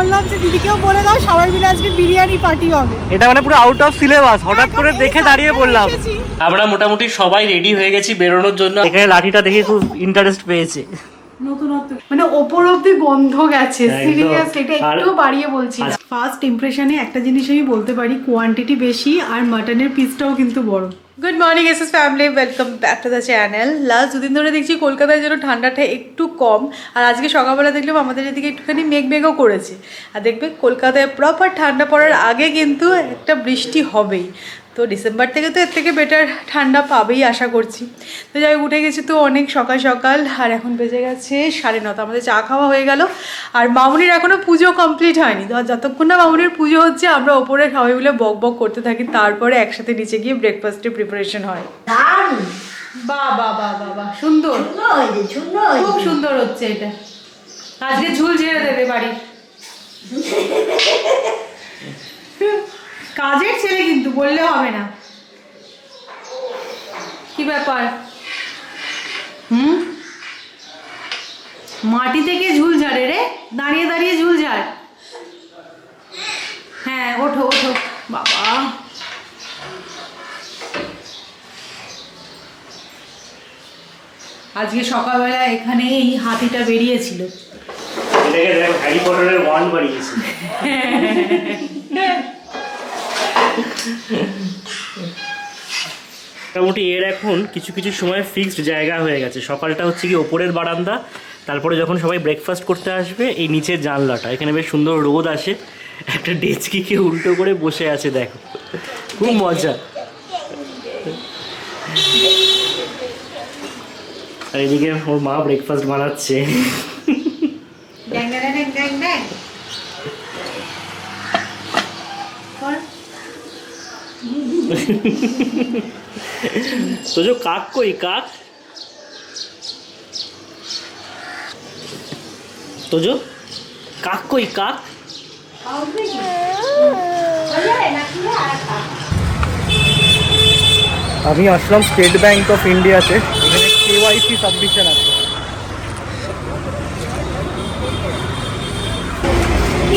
বললাম যে দিদিকেও বলে দাও সবাই মিলে আজকে বিরিয়ানি পার্টি হবে। এটা মানে পুরো আউট অফ সিলেবাস, হঠাৎ করে দেখে দাঁড়িয়ে বললাম। আমরা মোটামুটি সবাই রেডি হয়ে গেছি বেরোনোর জন্য। এখানে লাঠিটা দেখে খুব ইন্টারেস্ট পেয়েছে। নতুনত্ব মানে ওপর অব্দি বন্ধ গেছে, সিরিয়াস এটা একটু বাড়িয়ে বলছি। ফার্স্ট ইমপ্রেশনে একটা জিনিস আমি বলতে পারি, কোয়ান্টিটি বেশি আর মাটনের পিসটাও কিন্তু বড়। Good morning SS family, welcome back to the channel. Last দুদিন ধরে দেখছি কলকাতায় যেন ঠান্ডাটা একটু কম, আর আজকে সকালবেলা দেখলাম আমাদের এদিকে একটুখানি মেঘও করেছে। আর দেখবে কলকাতায় প্রপার ঠান্ডা পড়ার আগে কিন্তু একটা বৃষ্টি হবেই। তো ডিসেম্বর থেকে তো এর থেকে বেটার ঠান্ডা পাবেই আশা করছি। তো যাই উঠে গেছি তো অনেক সকাল সকাল, আর এখন বেজে গেছে 9:30। আমাদের চা খাওয়া হয়ে গেল, আর মামুনির এখনও পুজো কমপ্লিট হয়নি। তো যতক্ষণ না মামুনির পুজো হচ্ছে আমরা ওপরে সবাই মিলে বক বক করতে থাকি, তারপরে একসাথে নিচে গিয়ে ব্রেকফাস্টের প্রিপারেশন হয়। বাহ বাহ বাহ বাহ বাহ, সুন্দর, খুব সুন্দর হচ্ছে এটা। আজকে ঝুল ঝেড়ে দেবে বাড়ির। কাজের ছেলে কিন্তু, বললে হবে না। কি ব্যাপার? মাটি থেকে ঝুল ঝাড়ে রে, দাঁড়িয়ে দাঁড়িয়ে ঝুল ঝাড়। হ্যাঁ ওঠো ওঠো বাবা। আজকে সকালবেলা এখানে এই হাতিটা বেরিয়েছিল। হ্যারি পটারের ওয়ান বাড়িয়েছে। মোটামুটি এর এখন কিছু কিছু সময় ফিক্সড জায়গা হয়ে গেছে। সকালটা হচ্ছে কি ওপরের বারান্দা, তারপরে যখন সবাই ব্রেকফাস্ট করতে আসবে এই নিচের জানলাটা, এখানে বেশ সুন্দর রোদ আসে। একটা ডেচকিকে উল্টো করে বসে আছে, দেখো খুব মজা। আর এদিকে ওর মা ব্রেকফাস্ট বানাচ্ছে। তো जो काक कोई काक तो जो काक कोई काक। আমি আসলাম স্টেট ব্যাংক অফ ইন্ডিয়াতে, এখানে কেওয়াইসি সাবমিশন আছে।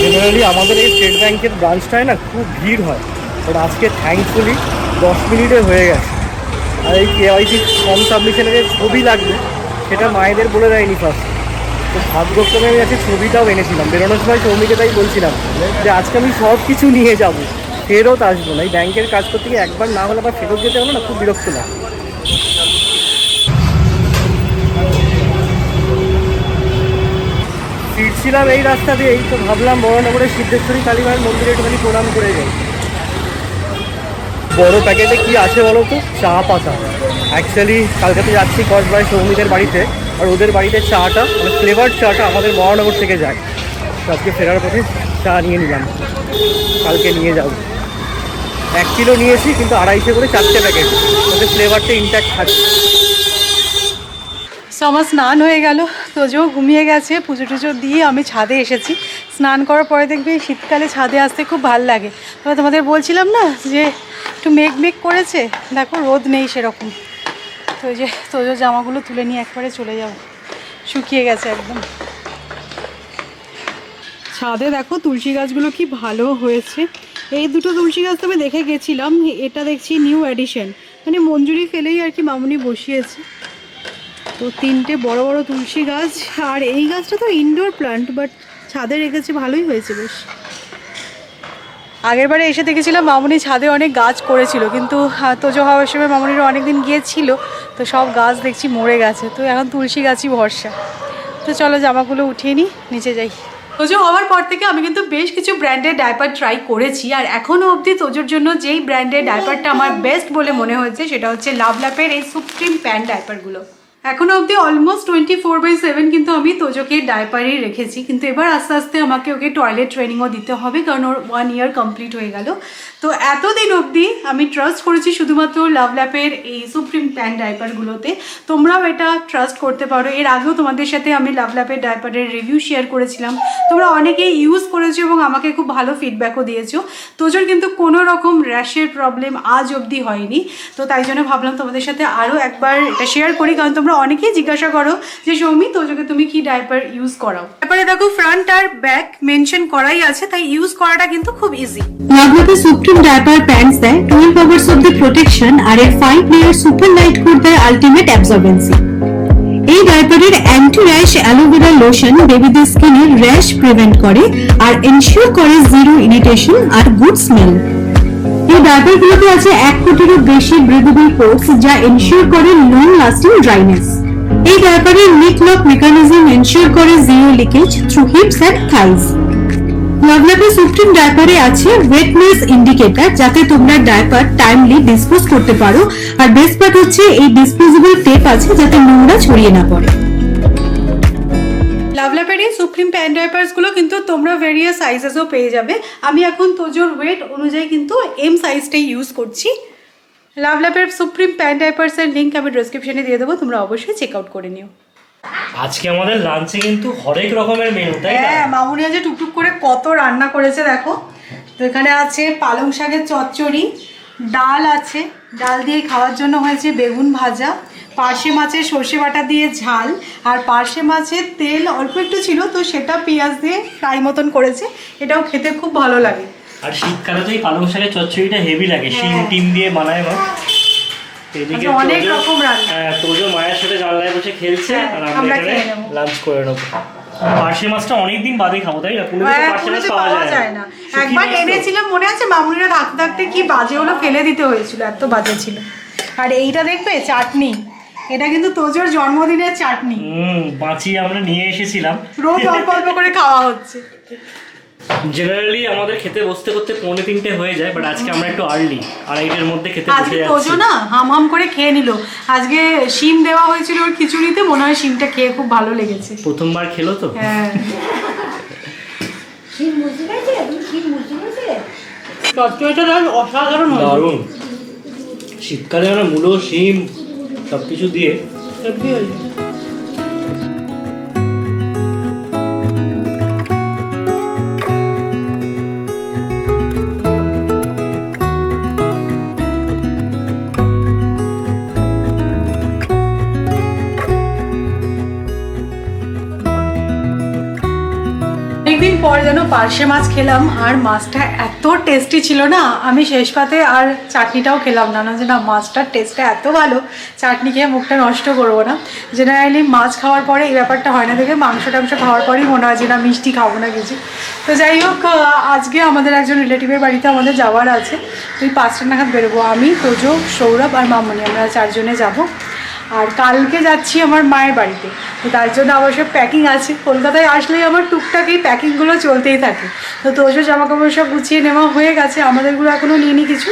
জেনারেলি আমাদের এই স্টেট ব্যাংকের ব্রাঞ্চটায় না খুব ভিড় হয়, বাট আজকে থ্যাঙ্কফুলি 10 মিনিটে হয়ে গেছে। আর এই কেওয়াইসি ফর্ম সাবমিশনের যে ছবি লাগবে সেটা মায়েদের বলে দেয়নি ফার্স্ট। তো ভাগ্যক্রমে আমি আজকে ছবিটাও এনেছিলাম। বেরোনোর সময় সৌমিকে তাই বলছিলাম যে আজকে আমি সব কিছু নিয়ে যাব, ফেরত আসবো না। এই ব্যাংকের কাজ করতে গিয়ে একবার না হলে আবার ফেরত যেতে হলো না, খুব বিরক্ত লাগে। ফিরছিলাম এই রাস্তা দিয়েই, তো ভাবলাম বড়নগরের সিদ্ধেশ্বরী কালী মায়ের মন্দিরে একটুখানি প্রণাম করে যাই। বড় প্যাকেটে কি আছে বলো তো? চা পাতা। অ্যাকচুয়ালি কালকাতে যাচ্ছি কসবাই সৌমিদের বাড়িতে, আর ওদের বাড়িতে চাটা মানে ফ্লেভার চাটা আমাদের মহানগর থেকে যায়। তো আজকে ফেরার পথে চা নিয়ে নিলাম, কালকে নিয়ে যাব। 1 কিলো নিয়েছি, কিন্তু 250 করে 4টে প্যাকেট, ওদের ফ্লেভারটা ইনট্যাক্ট থাকে। আমার স্নান হয়ে গেল, তোজো ঘুমিয়ে গেছে। পুজো টুজো দিয়ে আমি ছাদে এসেছি। স্নান করার পরে দেখবে শীতকালে ছাদে আসতে খুব ভাল লাগে। তবে তোমাদের বলছিলাম না যে একটু মেঘ করেছে, দেখো রোদ নেই সেরকম। তো ওই যে তোজো জামাগুলো তুলে নিয়ে একবারে চলে যাব, শুকিয়ে গেছে একদম। ছাদে দেখো তুলসী গাছগুলো কি ভালো হয়েছে। এই দুটো তুলসী গাছ তো আমি দেখে গেছিলাম, এটা দেখছি নিউ এডিশন, মানে মঞ্জুরি ফেলেই আর কি মামুনি বসিয়েছে। তো 3টে বড় বড় তুলসী গাছ, আর এই গাছটা তো ইনডোর প্লান্ট, বাট ছাদে রেখেছে, ভালোই হয়েছে বেশ। আগের বারে এসে দেখেছিলাম মামুনি ছাদে অনেক গাছ করেছিল, কিন্তু তোজো হওয়ার সময় মামুনিরও অনেকদিন গিয়েছিল, তো সব গাছ দেখছি মরে গেছে। তো এখন তুলসী গাছই ভরসা। তো চলো জামাগুলো উঠিয়ে নিই, নিচে যাই। তোজো হওয়ার পর থেকে আমি কিন্তু বেশ কিছু ব্র্যান্ডের ডাইপার ট্রাই করেছি, আর এখনও অবধি তোজোর জন্য যেই ব্র্যান্ডের ডাইপারটা আমার বেস্ট বলে মনে হয়েছে সেটা হচ্ছে লাভল্যাপের এই সুপ্রিম প্যান্ট ডাইপারগুলো। এখনও অবধি অলমোস্ট 24/7 কিন্তু আমি তোজোকে ডাইপারেই রেখেছি, কিন্তু এবার আস্তে আস্তে আমাকে ওকে টয়লেট ট্রেনিংও দিতে হবে, কারণ ওর 1 ইয়ার কমপ্লিট হয়ে গেল। তো এতদিন অবধি আমি ট্রাস্ট করেছি শুধুমাত্র লাভল্যাপের এই সুপ্রিম প্যান্ট ডাইপারগুলোতে। তোমরাও এটা ট্রাস্ট করতে পারো। এর আগেও তোমাদের সাথে আমি লাভল্যাপের ডাইপারের রিভিউ শেয়ার করেছিলাম, তোমরা অনেকেই ইউজ করেছো এবং আমাকে খুব ভালো ফিডব্যাকও দিয়েছো। তোজোর কিন্তু কোনো রকম র্যাশের প্রবলেম আজ অবধি হয়নি। তো তাই জন্য ভাবলাম তোমাদের সাথে আরও একবার এটা শেয়ার করি, কারণ তোমরা অনেকেই জিজ্ঞাসা করো যে সৌমি তোজোকে তুমি কি ডাইপার ইউজ করাও। তারপরে দেখো ফ্রন্ট আর ব্যাক মেনশন করাই আছে, তাই ইউজ করাটা কিন্তু খুব ইজি। লাভলাভে সুপ্রিম ডায়াপার প্যান্টস দেয় 12 আওয়ার্স অফ দ্য প্রোটেকশন আর এর 5 লেয়ার সুপার লাইট কোট দেয় আলটিমেট অ্যাবজর্বেন্সি। এই ডায়াপারের অ্যান্টি র্যাশ অ্যালোভেরা লোশন বেবিদের স্কিনের র্যাশ প্রিভেন্ট করে আর এনশিওর করে জিরো ইরিটেশন আর গুড স্মেল। এই ডায়াপারগুলোতে আছে 1 কোটিরও বেশি ব্রিদেবল পোর্স যা এনশিওর করে লং লাস্টিং ড্রাইনেস। এই ডায়াপারের নিক লক মেকানিজম এনশিওর করে zero leakage through hips and thighs. লাভলাভে সুপ্রিম ডায়াপারে আছে ওয়েটনেস ইন্ডিকেটর, যাতে তোমরা ডায়াপার টাইমলি ডিসপোজ করতে পারো। আর বেস্ট পার্ট হচ্ছে এই ডিসপোজেবল টেপ আছে যাতে নোংরা ছড়িয়ে না পড়ে। লাভলাভের এই সুপ্রিম প্যান্ট ডাইপার্সগুলো কিন্তু তোমরা ভেরিয়াস সাইজেসও পেয়ে যাবে। আমি এখন তোজোর ওয়েট অনুযায়ী কিন্তু এম সাইজটাই ইউজ করছি। লাভলাভের সুপ্রিম প্যান্ট ডাইপার্সের লিঙ্ক আমি ডেসক্রিপশনে দিয়ে দেবো, তোমরা অবশ্যই চেক আউট করে নিও। আজকে আমাদের লাঞ্চে কিন্তু হরেক রকমের মেনু, তাই না? হ্যাঁ, মামুনি আজ টুকটুক করে কত রান্না করেছে দেখো। তো এখানে আছে পালং শাকের চচ্চড়ি, ডাল আছে, ডাল দিয়ে খাওয়ার জন্য হয়েছে বেগুন ভাজা, পার্শে মাছের সর্ষে বাটা দিয়ে ঝাল, আর পার্শে মাছের তেল অল্প একটু ছিল তো সেটা পেঁয়াজ দিয়ে ফ্রাই মতন করেছে, এটাও খেতে খুব ভালো লাগে। আর শীতকালে তো এই পালং শাকের চচ্চড়িটা হেভি লাগে, শিম টিম দিয়ে বানায় মা। এদিকে অনেক রকম রান্না। হ্যাঁ, তোজো মায়ের সাথে জানলায় বসে খেলছে আর আমরা এখানে লাঞ্চ করে নেবো। পার্শে মাছটা অনেকদিন বাদে খাবো, তাই না? পার্শে মাছ পাওয়া যায় না। একবার এনেছিলাম মনে আছে, মামুনিরা থাকতে থাকতে কি বাজে হলো, ফেলে দিতে হয়েছিল, এত বাজে ছিল। আর এইটা দেখবে চাটনি, এটা কিন্তু তোজোর জন্মদিনের চাটনি। বাঁচিয়ে আমরা নিয়ে এসেছিলাম, রোজ অল্প অল্প করে খাওয়া হচ্ছে। জেনারেলি আমাদের খেতে বসতে করতে 2:45 হয়ে যায়, বাট আজকে আমরা একটু আর্লি, 2:30-এর মধ্যে খেতে বসে আজকে যাচ্ছি। তোজো না হাম হাম করে খেয়ে নিল। আজকে শিম দেওয়া হয়েছিল ওর খিচুড়িতে, মনে হয় শিমটা খেয়ে খুব ভালো লেগেছে। প্রথমবার খেলো তো। হ্যাঁ, চচ্চড়িটা অসাধারণ হয়েছে। দারুণ, শীতকালে আমরা মূলো শিম সবকিছু দিয়ে হেভি হয়েছে। অনেকদিন পর যেন পার্শে মাছ খেলাম, আর মাছটা এত টেস্টি ছিল না, আমি শেষ পাতে আর চাটনিটাও খেলাম না, যে না মাছটার টেস্টটা এত ভালো, চাটনি খেয়ে মুখটা নষ্ট করবো না। জেনারেলি মাছ খাওয়ার পরে এই ব্যাপারটা হয় না, দেখে মাংস টাংস খাওয়ার পরেই মনে হয় যে না মিষ্টি খাবো না কিছু। তো যাই হোক, আজকে আমাদের একজন রিলেটিভের বাড়িতে আমাদের যাওয়ার আছে, তুই 5টা নাগাদ বেরোবো। আমি, তোজো, সৌরভ আর মামনি, আমরা 4 জনে যাবো। আর কালকে যাচ্ছি আমার মায়ের বাড়িতে, তো তার জন্য অবশ্য প্যাকিং আছে। কলকাতায় আসলেই আমার টুকটাক এই প্যাকিংগুলো চলতেই থাকে। তো তোজো জামা কাপড় সব গুছিয়ে নেওয়া হয়ে গেছে, আমাদেরগুলো এখনও নিইনি কিছু।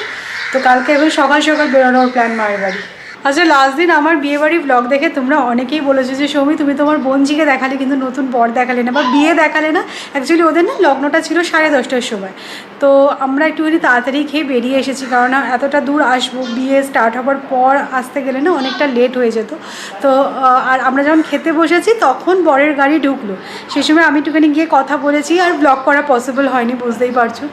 তো কালকে এখন সকাল সকাল বেরোনোর প্ল্যান মায়ের বাড়ি। আচ্ছা, লাস্ট দিন আমার বিয়েবাড়ি ব্লগ দেখে তোমরা অনেকেই বলেছো যে সৌমি তুমি তোমার বোনজিকে দেখালে কিন্তু নতুন বর দেখালে না বা বিয়ে দেখালে না। অ্যাকচুয়ালি ওদের না লগ্নটা ছিল 10:30টার সময়, তো আমরা একটুখানি তাড়াতাড়ি খেয়ে বেরিয়ে এসেছি, কারণ এতটা দূর আসবো, বিয়ে স্টার্ট হওয়ার পর আসতে গেলে না অনেকটা লেট হয়ে যেত। তো আর আমরা যখন খেতে বসেছি তখন বরের গাড়ি ঢুকলো, সেই সময় আমি একটুখানি গিয়ে কথা বলেছি, আর ব্লগ করা পসিবল হয়নি, বুঝতেই পারছো।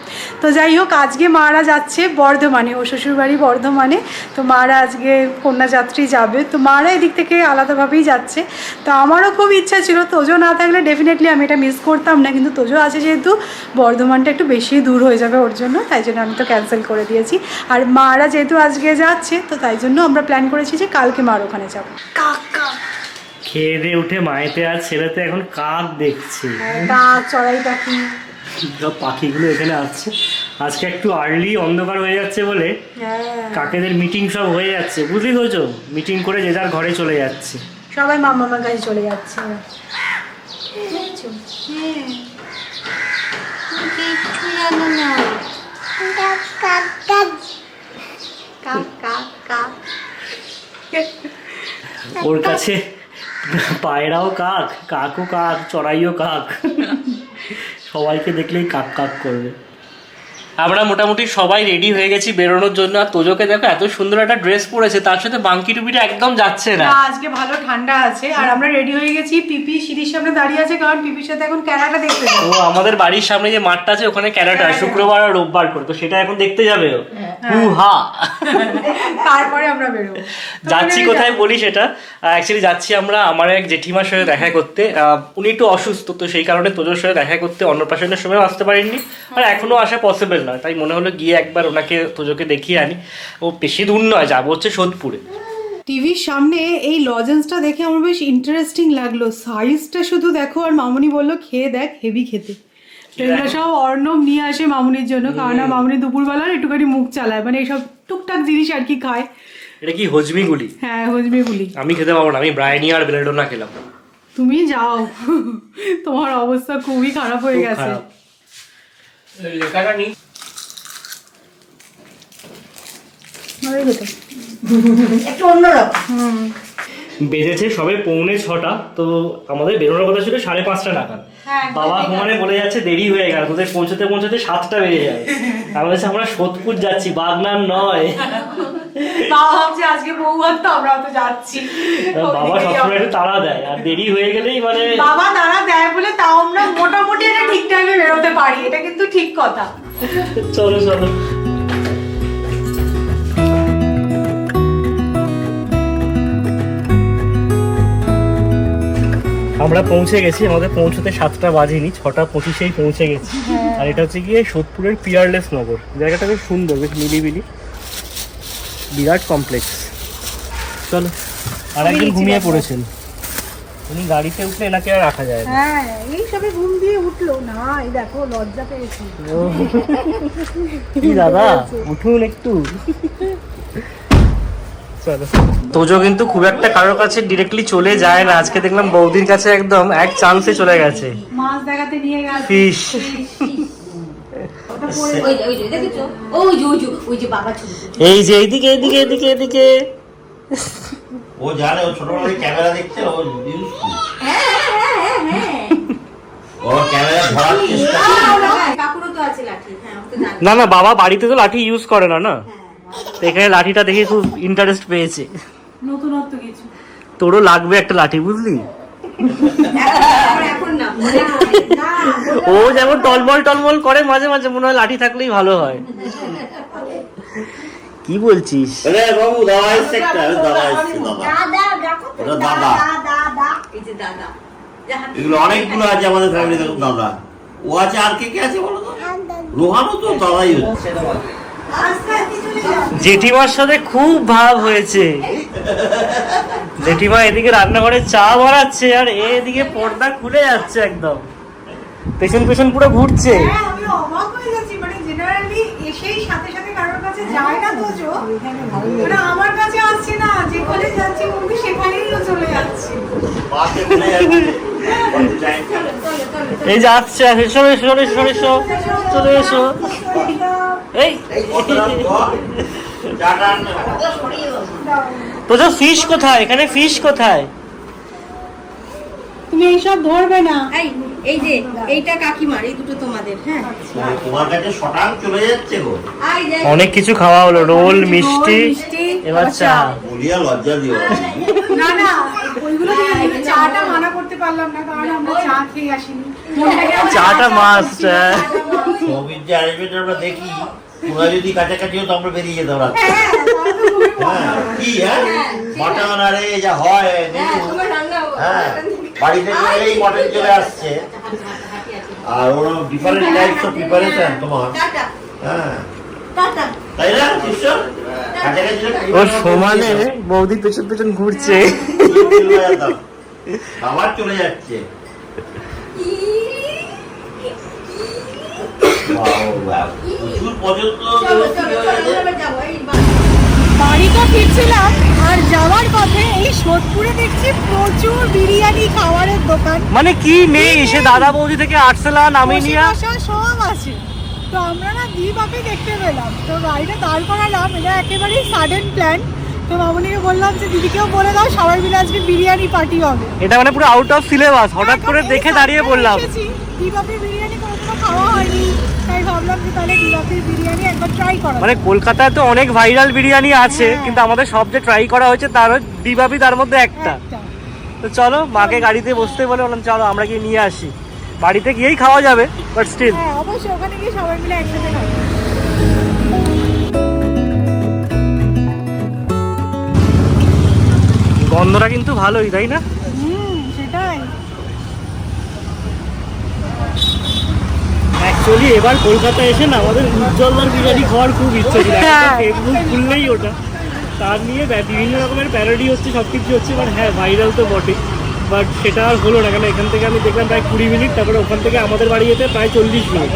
তো যাই হোক, আজকে মারা যাচ্ছে বর্ধমানে, ও শ্বশুরবাড়ি বর্ধমানে, তো মারা আজকে কন্যাযাত্রী যাবে, তো মারা এদিক থেকে আলাদাভাবেই যাচ্ছে। তো আমারও খুব ইচ্ছা ছিল, তোজো না থাকলে ডেফিনেটলি আমি এটা মিস করতাম না, কিন্তু তোজো আছে যেহেতু বর্ধমানটা একটু বেশি দূর হয়ে যাবে ওর জন্য, তাই জন্য আমি তো ক্যান্সেল করে দিয়েছি। আর মারা যেহেতু আজকে যাচ্ছে, তো তাই জন্য আমরা প্ল্যান করেছি যে কালকে মার ওখানে যাবো। কাকা খেয়ে দিয়ে উঠে মায়েতে আর ছেলেতে এখন কাক দেখছি, কাক, চড়াই পাখি, সব পাখিগুলো এখানে আসছে। আজকে একটু আর্লি অন্ধকার হয়ে যাচ্ছে বলে কাকেদের মিটিং সব হয়ে যাচ্ছে, বুঝলি তো, মিটিং করে যে যার ঘরে চলে যাচ্ছে, সবাই মামার কাছে চলে যাচ্ছে। ওর কাছে পায়রাও কাক, কাকও কাক, চড়াইও কাক, সবাইকে দেখলেই কাক কাক করবে। আমরা মোটামুটি সবাই রেডি হয়ে গেছি বেরোনোর জন্য। আর তোজোকে দেখো এত সুন্দর একটা ড্রেস পরেছে, তার সাথে বাঙ্কি টুপিটা একদম যাচ্ছে না। আজকে ভালো ঠান্ডা আছে আর আমরা রেডি হয়ে গেছি। পিপি সিঁড়ির সামনে দাঁড়িয়ে আছে, কারণ পিপির সাথে এখন ক্যারাটা দেখতে যাবে। ও আমাদের বাড়ির সামনে যে মাঠটা আছে ওখানে ক্যারাটা শুক্রবার আর রোববার করে, তো সেটা এখন দেখতে যাবে ও। হা তারপরে আমরা বেরোবো। যাচ্ছি কোথায় বলি সেটা, অ্যাকচুয়ালি যাচ্ছি আমরা আমার এক জেঠিমার সাথে দেখা করতে। উনি একটু অসুস্থ, তো সেই কারণে তোজোর সাথে দেখা করতে অন্নপ্রাশনের সময় আসতে পারিনি, আর এখনো আসা পসিবল নয়। তাই মনে হলো গিয়ে একবার ওনাকে তোজোকে দেখিয়ে আনি। ও বেশি দূর নয়, যাবো হচ্ছে সোদপুরে। টিভির সামনে এই লজেন্সটা দেখে আমার বেশ ইন্টারেস্টিং লাগলো। সাইজটা শুধু দেখো, আর মামুনি বললো খেয়ে দেখ, হেভি খেতে। এগুলো সব অর্ণব নিয়ে আসে মামুনির জন্য, কারণ মামুনি দুপুরবেলার একটুখানি মুখ চালায়, মানে এইসব টুকটাক জিনিস আর কি খায়। এটা কি হজমিগুলি? হ্যাঁ, হজমিগুলি। আমি খেতে পারবো না, আমি ব্রাইনি আর বেলেডোনা খেলাম। তুমি যাও, তোমার অবস্থা খুবই খারাপ হয়ে গেছে। লেখাটা নি একটু অন্যরকম। বেজেছে সবে 6:45, তো আমাদের বেরোনোর কথা ছিল 5:30 নাগাদ। বাবা ঘুমানে বলে যাচ্ছে দেরি হয়ে গেল, তোদের পৌঁছতে 7টা বেজে যাবে। আমরা সোদপুর যাচ্ছি, বাগনান নয়। বাবা ভাবছে আজকে বউভাত তো আমরা তো যাচ্ছি। বাবা সবসময় একটু তাড়া দেয়, আর দেরি হয়ে গেলেই মানে বাবা তাড়া দেয় বলে তাও আমরা মোটামুটি এটা ঠিক টাইমে বেরোতে পারি, এটা কিন্তু ঠিক কথা। চলো চলো। আমরা পৌঁছে গেছি, আমাদের পৌঁছতে 7টা বাজেনি, 6:25 পৌঁছে গেছি। আর এটা হচ্ছে গিয়ে সোদপুরের পিয়ারলেস নগর। জায়গাটা বেশ সুন্দর, বেশ নিরিবিলি, বিরাট কমপ্লেক্স। চলো। আর একজন ঘুমিয়ে পড়েছেন, উনি গাড়িতে উঠলে এনাকে আর রাখা যায় না। হ্যাঁ, এই সবে ঘুম দিয়ে উঠলো না, এই দেখো লজ্জা পেয়েছি। কি দাদা, উঠুন একটু। চলো। তোজো কিন্তু খুব একটা কারোর কাছে ডিরেক্টলি চলে যায় না, আজকে দেখলাম বৌদির কাছে একদম এক চান্সে চলে গেছে। মাছ দেখাতে নিয়ে গেছে। ফিশ। এই যে এইদিকে এইদিকে এইদিকে এইদিকে। ও জানে, ও ছোটবেলায় ক্যামেরা দেখছে, ও ইউজ ও ক্যামেরা ধরার চেষ্টা। না না, বাবা বাড়িতে তো লাঠি ইউজ করে না না, তো এখানে লাঠিটা দেখে খুব ইন্টারেস্ট পেয়েছে। নতুনত্ব কিছু। তোরও লাগবে একটা লাঠি, বুঝলি? ও যেমন টলমল টলমল করে মাঝে মাঝে, মনে হয় লাঠি থাকলেই ভালো হয়। কি বলছিস? বাবু দাদা এসছে, একটা দাদা এসছে, দাদা এগুলো অনেকগুলো আছে আমাদের ফ্যামিলি। দেখুন দাদা ও আছে, আর কে কে আছে বলো তো? রোহানও তো দাদাই হচ্ছে। জেঠিমার সাথে খুব ভাব হয়েছে। জেঠিমা এদিকে রান্নাঘরে চা বানাচ্ছে, আর এদিকে পর্দা খুলে যাচ্ছে, একদম পেছন পেছন পুরো ঘুরছে। আমি অবাক হয়ে যাচ্ছি, মানে জেনারেলি এসেই সাথে সাথে কারোর কাছে যায় না তোজো, মানে আমার কাছে আসছে না, যেখানে যাচ্ছি মনে সেখানেই চলে যাচ্ছে। এই যে আসছে, এসো এসো এসো এসো, চলে এসো। এই তোজো ফিশ কোথায়? এখানে ফিশ কোথায়? তুমি এইসব ধরবে না। এই যে এইটা কাকিমার, এই দুটো তোমাদের। হ্যাঁ, তোমার কাছে শটাং চলে যাচ্ছে গো। অনেক কিছু খাওয়া হলো, রোল, মিষ্টি, এবার চা। বলিয়া লজ্জা দিও না না, ওইগুলো দিয়ে চাটা মানা করতে পারলাম না, কারণ আমরা চা খেয়ে আসিনি। চাটা মাস্ট। ছবির যে অ্যারেঞ্জমেন্ট আমরা দেখি, তোমরা যদি কাছাকাছি হতো আমরা বেরিয়ে যেতাম রাতে। হ্যাঁ, কি হ্যাঁ মটন আরে যা হয়, হ্যাঁ বাড়িতে এই মটন চলে আসছে। আর ওরা ডিফারেন্ট টাইপস অফ প্রিপারেশন তোমার। হ্যাঁ তাই না শিষ্য? কাছাকাছি ও সমানে বৌদি পেছন পেছন ঘুরছে, আবার চলে যাচ্ছে। প্রচুর পর্যন্ত বাড়িটা ফিরছিলাম, আর যাওয়ার পথে এই সোদপুরে দেখছি প্রচুর বিরিয়ানি খাবারের দোকান। মানে কি নেই, সে দাদা বৌদি থেকে আর্সেলান, আমিনিয়া সব আছে। তো আমরা না দ্বীপকে দেখতে পেলাম, তো গাড়িটা দাঁড় করালাম। এটা একেবারেই সাডেন প্ল্যান। তো মামনিকে বললাম যে দিদিকেও বলে দাও, সবাই মিলে আজকে বিরিয়ানি পার্টি হবে। এটা মানে পুরো আউট অফ সিলেবাস, হঠাৎ করে দেখে দাঁড়িয়ে বললাম। দ্বীপকে বিরিয়ানি কোনো খাওয়া হয়নি, তাই ভাবলাম যে তাহলে ডিবাপির বিরিয়ানি একবার ট্রাই করা। মানে কলকাতায় তো অনেক ভাইরাল বিরিয়ানি আছে, কিন্তু আমাদের সব যে ট্রাই করা হয়েছে তার ডিবাপি তার মধ্যে একটা। তো চলো মাকে গাড়িতে বসতে বলে বললাম চলো আমরা গিয়ে নিয়ে আসি, বাড়িতে গিয়েই খাওয়া যাবে বাট স্টিল। হ্যাঁ অবশ্যই ওখানে গিয়ে সবাই মিলে একসাথে খাবো। গন্ধটা কিন্তু ভালোই, তাই না? সেটাই। অ্যাকচুয়ালি এবার কলকাতা এসে না আমাদের উজ্জ্বলদার বিরিয়ানি খাওয়ার খুব ইচ্ছে ছিল, ফেসবুক খুললেই ওটা, তার নিয়ে বিভিন্ন রকমের প্যারোডি হচ্ছে, সব কিছু হচ্ছে। বাট হ্যাঁ ভাইরাল তো বটে, বাট সেটা আর হলো না, কারণ এখান থেকে আমি দেখলাম প্রায় 20 মিনিট, তারপরে ওখান থেকে আমাদের বাড়ি যেতে প্রায় 40 মিনিট,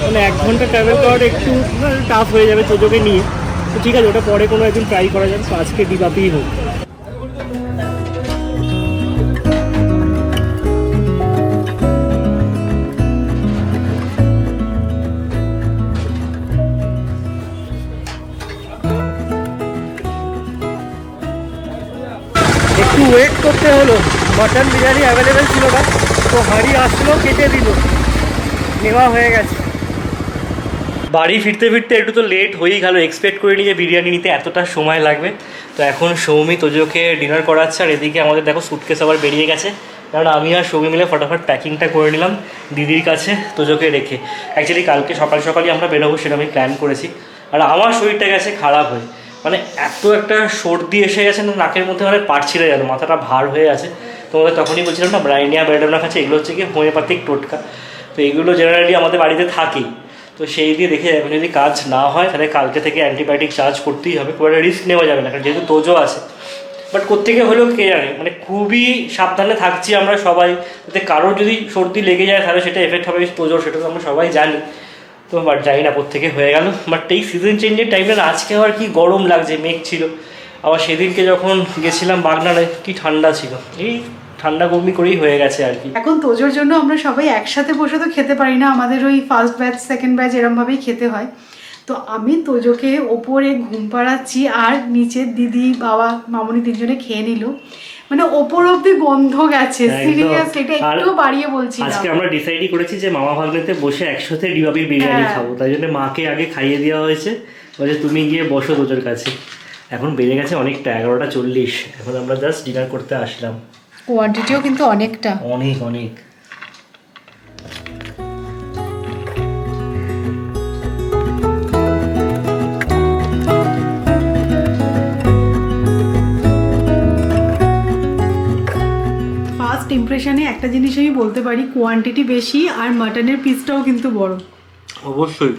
মানে 1 ঘন্টা ট্রাভেল করাটা একটু টাফ হয়ে যাবে তোজোকে নিয়ে। তো ঠিক আছে, ওটা পরে কোনো একদিন ট্রাই করা যাবে। তো আজকে ডিবাপিই হোক। একটু ওয়েট করতে হলো, মটন বিরিয়ানি অ্যাভেলেবেল ছিল না, তো হাঁড়ি আসলো, কেটে দিল, নেওয়া হয়ে গেছে। বাড়ি ফিরতে ফিরতে একটু তো লেট হয়েই গেল, এক্সপেক্ট করিনি যে বিরিয়ানি নিতে এতটা সময় লাগবে। তো এখন সৌমি তোজোকে ডিনার করাচ্ছে, আর এদিকে আমাদের দেখো সুটকেস আবার বেরিয়ে গেছে, কারণ আমি আর সৌমি মিলে ফটাফট প্যাকিংটা করে নিলাম দিদির কাছে তোজোকে রেখে। অ্যাকচুয়ালি কালকে সকাল সকালই আমরা বেরোবো সেটা আমি প্ল্যান করেছি। আর আমার শরীরটা গেছে খারাপ হয়ে, মানে এত একটা সর্দি এসে গেছে না নাকের মধ্যে, মানে পারছিলে গেল, মাথাটা ভার হয়ে আছে। তোমাদের তখনই বলছিলাম না ব্রাইনিয়া বেডোনা খাচ্ছে, এগুলো হচ্ছে কি হোমিওপ্যাথিক টোটকা, তো এগুলো জেনারেলি আমাদের বাড়িতে থাকেই। তো সেই দিয়ে দেখে এখন যদি কাজ না হয় তাহলে কালকে থেকে অ্যান্টিবায়োটিক চার্জ করতেই হবে, খুব একটা রিস্ক নেওয়া যাবে না, কারণ যেহেতু তোজো আছে। বাট কোত্থেকে হলেও কে জানে, মানে খুবই সাবধানে থাকছি আমরা সবাই, যাতে কারোর যদি সর্দি লেগে যায় তাহলে সেটা এফেক্ট হবে তোজোর, সেটা তো আমরা সবাই জানি। তো বাট জানি না কোত্থেকে হয়ে গেল। বাট এই সিজন চেঞ্জের টাইমে আজকে আবার কি গরম লাগছে, মেঘ ছিল, আবার সেদিনকে যখন গেছিলাম বাগনাড়ে কি ঠান্ডা ছিল, এই ঠান্ডা গরমি করেই হয়ে গেছে আর কি। এখন তোজোর জন্য আমরা সবাই একসাথে বসে তো খেতে পারি না, আমাদের ওই ফার্স্ট ব্যাচ সেকেন্ড ব্যাচ এরমভাবেই খেতে হয়। তো আমি তোজোকে ওপরে ঘুম পাড়াচ্ছি, আর নিচের দিদি বাবা মামনি তিনজনে খেয়ে নিল, মানে ওপর অব্দি গন্ধ গেছে, সিরিয়াস, এটা একটু বাড়িয়ে বলছি। আজকে আমরা ডিসাইডই করেছি যে মামা ভাগ্নেতে বসে একসাথে ডিবাপির বিরিয়ানি খাবো, তাই জন্য মাকে আগে খাইয়ে দেওয়া হয়েছে, বলছে তুমি গিয়ে বসো তোজোর কাছে। এখন বেড়ে গেছে অনেকটা, 11টা 40, এখন আমরা জাস্ট ডিনার করতে আসলাম। কোয়ান্টিটিও কিন্তু অনেকটা, অনেক অনেক। ফার্স্ট ইমপ্রেশনে একটা জিনিস আমি বলতে পারি, কোয়ান্টিটি বেশি আর মাটনের পিসটাও কিন্তু বড়। অবশ্যই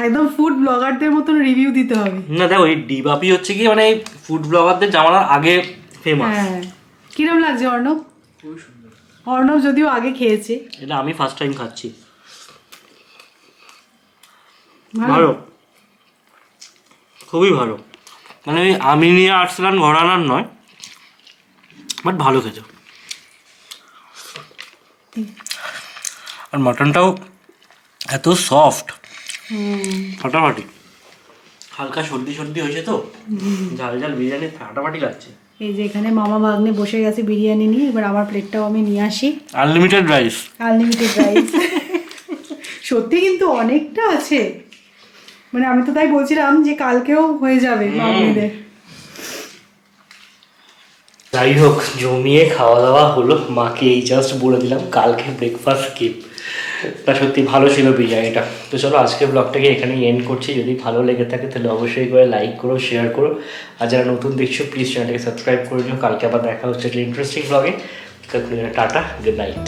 একদম ফুড ব্লগারদের মতন রিভিউ দিতে হবে। না দেখো, এই ডিবাপি হচ্ছে কি মানে ফুড ব্লগারদের জামানার আগে ফেমাস। হ্যাঁ, কিরম লাগছে অর্ণব? অর্ণব যদিও আগে খেয়েছে, এটা আমি ফার্স্ট টাইম খাচ্ছি। ভালো, খুবই ভালো, মানে আমি নিয়ে আসছিলাম ঘরানার নয়, বাট ভালো খেতে। আর মাটনটাও এত সফট, ফাটাফাটি। হালকা সর্দি সর্দি হয়েছে তো, ঝাল ঝাল বিরিয়ানি ফাটাফাটি লাগছে। এই যে এখানে মামা ভাগ্নে বসে গেছে বিরিয়ানি নিয়ে, এবার আমার প্লেটটাও আমি নিয়ে আসি। Unlimited rice, unlimited rice. সত্যি কিন্তু অনেকটা আছে, মানে আমি তো তাই বলছিলাম যে কালকেও হয়ে যাবে মামনিদের। যাই হোক, জমিয়ে খাওয়া দাওয়া হলো, মাকে এই জাস্ট বলে দিলাম কালকে ব্রেকফাস্ট স্কিপ। তা সত্যি ভালো ছিল বিরিয়ানিটা। তো চলো আজকের ব্লগটাকে এখানেই এন্ড করছি। যদি ভালো লেগে থাকে তাহলে অবশ্যই করে লাইক করো, শেয়ার করো, আর যারা নতুন দেখছো প্লিজ চ্যানেলটাকে সাবস্ক্রাইব করে নিও। কালকে আবার দেখা হচ্ছে একটা ইন্টারেস্টিং ব্লগে। Tata, good night.